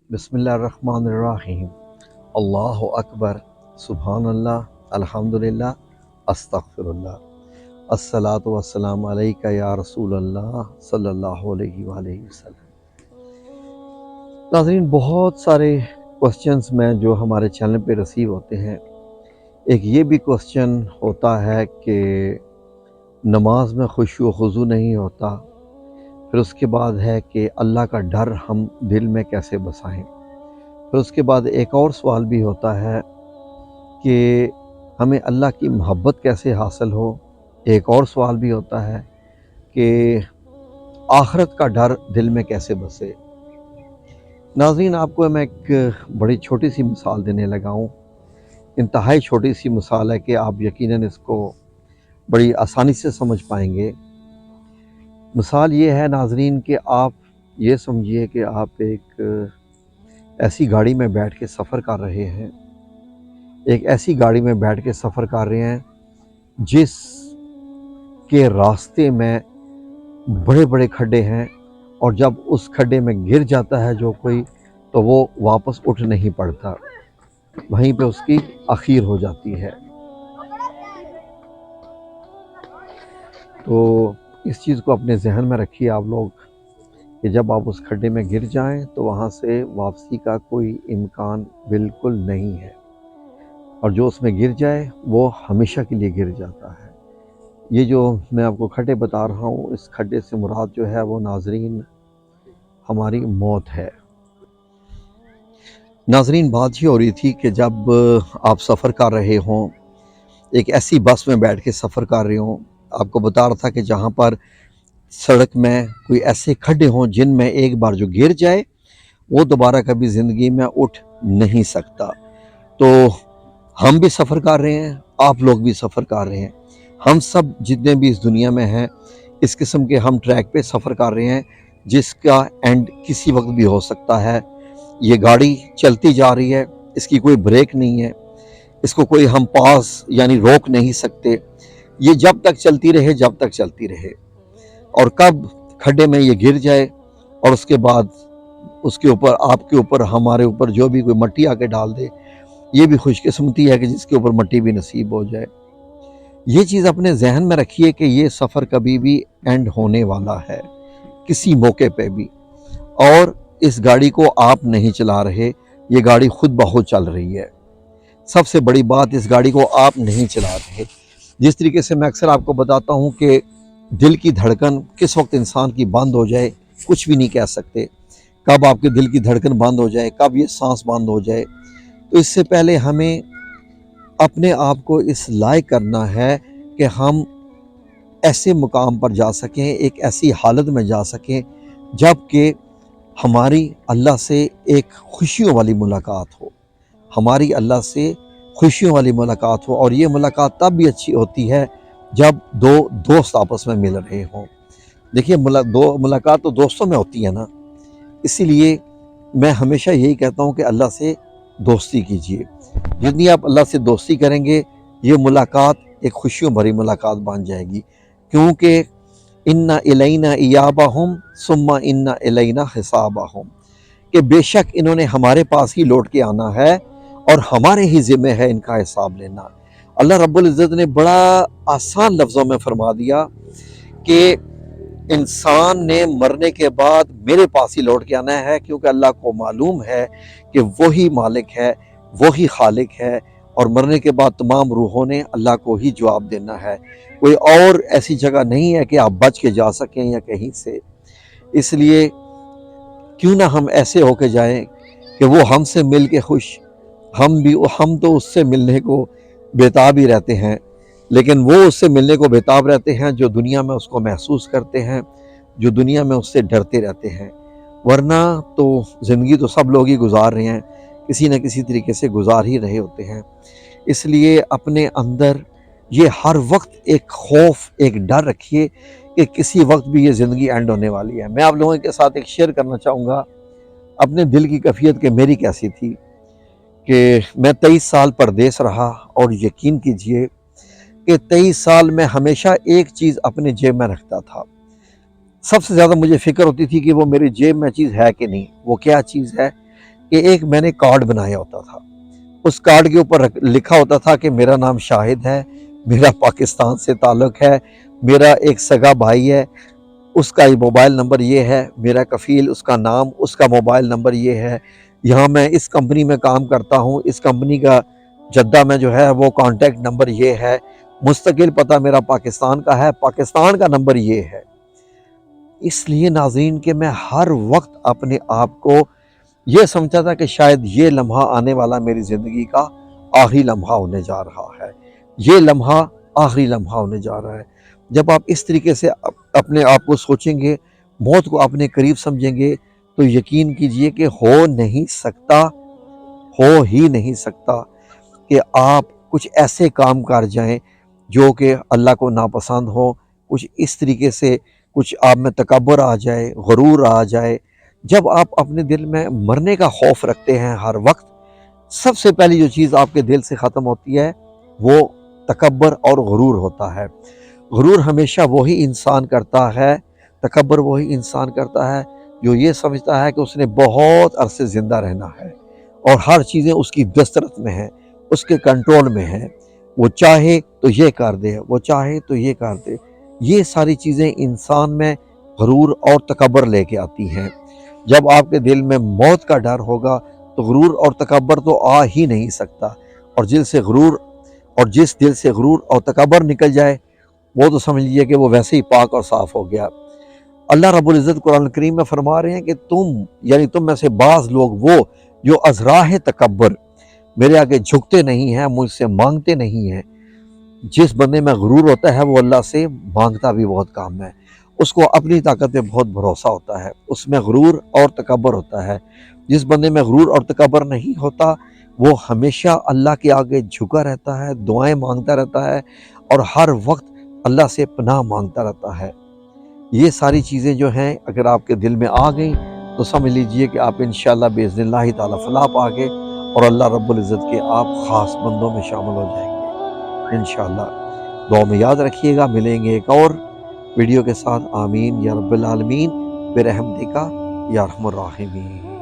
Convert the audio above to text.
بسم اللہ الرحمن الرحیم۔ اللہ اکبر، سبحان اللہ، الحمدللہ، استغفر اللہ، الصلاۃ والسلام علیک یا رسول اللہ صلی اللہ علیہ وآلہ وسلم۔ ناظرین، بہت سارے کوسچنز میں جو ہمارے چینل پہ ریسیو ہوتے ہیں، ایک یہ بھی کوسچن ہوتا ہے کہ نماز میں خشوع و خضوع نہیں ہوتا، پھر اس کے بعد ہے کہ اللہ کا ڈر ہم دل میں کیسے بسائیں، پھر اس کے بعد ایک اور سوال بھی ہوتا ہے کہ ہمیں اللہ کی محبت کیسے حاصل ہو، ایک اور سوال بھی ہوتا ہے کہ آخرت کا ڈر دل میں کیسے بسے۔ ناظرین، آپ کو میں ایک بڑی چھوٹی سی مثال دینے لگا ہوں، انتہائی چھوٹی سی مثال ہے کہ آپ یقیناً اس کو بڑی آسانی سے سمجھ پائیں گے۔ مثال یہ ہے ناظرین کہ آپ یہ سمجھیے کہ آپ ایک ایسی گاڑی میں بیٹھ کے سفر کر رہے ہیں، ایک ایسی گاڑی میں بیٹھ کے سفر کر رہے ہیں جس کے راستے میں بڑے بڑے کھڈے ہیں، اور جب اس کھڈے میں گر جاتا ہے جو کوئی تو وہ واپس اٹھ نہیں پڑتا، وہیں پہ اس کی اخیر ہو جاتی ہے۔ تو اس چیز کو اپنے ذہن میں رکھیے آپ لوگ کہ جب آپ اس کھڈے میں گر جائیں تو وہاں سے واپسی کا کوئی امکان بالکل نہیں ہے، اور جو اس میں گر جائے وہ ہمیشہ کے لیے گر جاتا ہے۔ یہ جو میں آپ کو کھڈے بتا رہا ہوں، اس کھڈے سے مراد جو ہے وہ ناظرین ہماری موت ہے۔ ناظرین، بات یہ ہو رہی تھی کہ جب آپ سفر کر رہے ہوں، ایک ایسی بس میں بیٹھ کے سفر کر رہے ہوں، آپ کو بتا رہا تھا کہ جہاں پر سڑک میں کوئی ایسے کھڈے ہوں جن میں ایک بار جو گر جائے وہ دوبارہ کبھی زندگی میں اٹھ نہیں سکتا۔ تو ہم بھی سفر کر رہے ہیں، آپ لوگ بھی سفر کر رہے ہیں، ہم سب جتنے بھی اس دنیا میں ہیں اس قسم کے ہم ٹریک پہ سفر کر رہے ہیں جس کا اینڈ کسی وقت بھی ہو سکتا ہے۔ یہ گاڑی چلتی جا رہی ہے، اس کی کوئی بریک نہیں ہے، اس کو کوئی ہم پاس یعنی روک نہیں سکتے، یہ جب تک چلتی رہے جب تک چلتی رہے، اور کب کھڈے میں یہ گر جائے اور اس کے بعد اس کے اوپر آپ کے اوپر ہمارے اوپر جو بھی کوئی مٹی آ کے ڈال دے، یہ بھی خوش قسمتی ہے کہ جس کے اوپر مٹی بھی نصیب ہو جائے۔ یہ چیز اپنے ذہن میں رکھیے کہ یہ سفر کبھی بھی اینڈ ہونے والا ہے کسی موقع پہ بھی، اور اس گاڑی کو آپ نہیں چلا رہے، یہ گاڑی خود بخود چل رہی ہے۔ سب سے بڑی بات، اس گاڑی کو آپ نہیں چلا رہے۔ جس طریقے سے میں اکثر آپ کو بتاتا ہوں کہ دل کی دھڑکن کس وقت انسان کی بند ہو جائے کچھ بھی نہیں کہہ سکتے، کب آپ کے دل کی دھڑکن بند ہو جائے، کب یہ سانس بند ہو جائے۔ تو اس سے پہلے ہمیں اپنے آپ کو اس لائق کرنا ہے کہ ہم ایسے مقام پر جا سکیں، ایک ایسی حالت میں جا سکیں جب کہ ہماری اللہ سے ایک خوشیوں والی ملاقات ہو، ہماری اللہ سے خوشیوں والی ملاقات ہو، اور یہ ملاقات تب بھی اچھی ہوتی ہے جب دو دوست آپس میں مل رہے ہوں۔ دیکھیے، ملاقات تو دوستوں میں ہوتی ہے نا، اسی لیے میں ہمیشہ یہی کہتا ہوں کہ اللہ سے دوستی کیجیے۔ جتنی آپ اللہ سے دوستی کریں گے یہ ملاقات ایک خوشیوں بھری ملاقات بن جائے گی، کیونکہ ان الینا ایابہم ثم ان الینا حسابہم، کہ بے شک انہوں نے ہمارے پاس ہی لوٹ کے آنا ہے اور ہمارے ہی ذمہ ہے ان کا حساب لینا۔ اللہ رب العزت نے بڑا آسان لفظوں میں فرما دیا کہ انسان نے مرنے کے بعد میرے پاس ہی لوٹ کے آنا ہے، کیونکہ اللہ کو معلوم ہے کہ وہی مالک ہے، وہی خالق ہے، اور مرنے کے بعد تمام روحوں نے اللہ کو ہی جواب دینا ہے۔ کوئی اور ایسی جگہ نہیں ہے کہ آپ بچ کے جا سکیں یا کہیں سے۔ اس لیے کیوں نہ ہم ایسے ہو کے جائیں کہ وہ ہم سے مل کے خوش، ہم تو اس سے ملنے کو بےتاب ہی رہتے ہیں، لیکن وہ اس سے ملنے کو بےتاب رہتے ہیں جو دنیا میں اس کو محسوس کرتے ہیں، جو دنیا میں اس سے ڈرتے رہتے ہیں۔ ورنہ تو زندگی تو سب لوگ ہی گزار رہے ہیں، کسی نہ کسی طریقے سے گزار ہی رہے ہوتے ہیں۔ اس لیے اپنے اندر یہ ہر وقت ایک خوف، ایک ڈر رکھیے کہ کسی وقت بھی یہ زندگی اینڈ ہونے والی ہے۔ میں آپ لوگوں کے ساتھ ایک شیئر کرنا چاہوں گا اپنے دل کی کیفیت کہ میری کیسی تھی، کہ میں 23 سال پردیس رہا، اور یقین کیجئے کہ 23 سال میں ہمیشہ ایک چیز اپنے جیب میں رکھتا تھا۔ سب سے زیادہ مجھے فکر ہوتی تھی کہ وہ میری جیب میں چیز ہے کہ نہیں۔ وہ کیا چیز ہے کہ ایک میں نے کارڈ بنایا ہوتا تھا، اس کارڈ کے اوپر لکھا ہوتا تھا کہ میرا نام شاہد ہے، میرا پاکستان سے تعلق ہے، میرا ایک سگا بھائی ہے، اس کا موبائل نمبر یہ ہے، میرا کفیل اس کا نام، اس کا موبائل نمبر یہ ہے، یہاں میں اس کمپنی میں کام کرتا ہوں، اس کمپنی کا جدہ میں جو ہے وہ کانٹیکٹ نمبر یہ ہے، مستقل پتہ میرا پاکستان کا ہے، پاکستان کا نمبر یہ ہے۔ اس لیے ناظرین کہ میں ہر وقت اپنے آپ کو یہ سمجھتا تھا کہ شاید یہ لمحہ آنے والا میری زندگی کا آخری لمحہ ہونے جا رہا ہے، یہ لمحہ آخری لمحہ ہونے جا رہا ہے۔ جب آپ اس طریقے سے اپنے آپ کو سوچیں گے، موت کو اپنے قریب سمجھیں گے، تو یقین کیجئے کہ ہو ہی نہیں سکتا کہ آپ کچھ ایسے کام کر جائیں جو کہ اللہ کو ناپسند ہو، کچھ اس طریقے سے کچھ آپ میں تکبر آ جائے، غرور آ جائے۔ جب آپ اپنے دل میں مرنے کا خوف رکھتے ہیں ہر وقت، سب سے پہلی جو چیز آپ کے دل سے ختم ہوتی ہے وہ تکبر اور غرور ہوتا ہے۔ غرور ہمیشہ وہی انسان کرتا ہے، تکبر وہی انسان کرتا ہے جو یہ سمجھتا ہے کہ اس نے بہت عرصے زندہ رہنا ہے اور ہر چیزیں اس کی دسترس میں ہیں، اس کے کنٹرول میں ہیں، وہ چاہے تو یہ کر دے، وہ چاہے تو یہ کر دے۔ یہ ساری چیزیں انسان میں غرور اور تکبر لے کے آتی ہیں۔ جب آپ کے دل میں موت کا ڈر ہوگا تو غرور اور تکبر تو آ ہی نہیں سکتا، اور جس دل سے غرور اور تکبر نکل جائے وہ تو سمجھ لیجیے کہ وہ ویسے ہی پاک اور صاف ہو گیا۔ اللہ رب العزت قرآن کریم میں فرما رہے ہیں کہ تم میں سے بعض لوگ وہ جو از راہ تکبر میرے آگے جھکتے نہیں ہیں، مجھ سے مانگتے نہیں ہیں۔ جس بندے میں غرور ہوتا ہے وہ اللہ سے مانگتا بھی بہت کام ہے، اس کو اپنی طاقت پہ بہت بھروسہ ہوتا ہے، اس میں غرور اور تکبر ہوتا ہے۔ جس بندے میں غرور اور تکبر نہیں ہوتا وہ ہمیشہ اللہ کے آگے جھکا رہتا ہے، دعائیں مانگتا رہتا ہے اور ہر وقت اللہ سے پناہ مانگتا رہتا ہے۔ یہ ساری چیزیں جو ہیں اگر آپ کے دل میں آ گئیں تو سمجھ لیجئے کہ آپ انشاءاللہ باذن اللہ تعالیٰ فلاح پا گے اور اللہ رب العزت کے آپ خاص بندوں میں شامل ہو جائیں گے انشاءاللہ۔ دعا میں یاد رکھیے گا، ملیں گے ایک اور ویڈیو کے ساتھ۔ آمین یا رب العالمین برحمتک یا ارحم الراحمین۔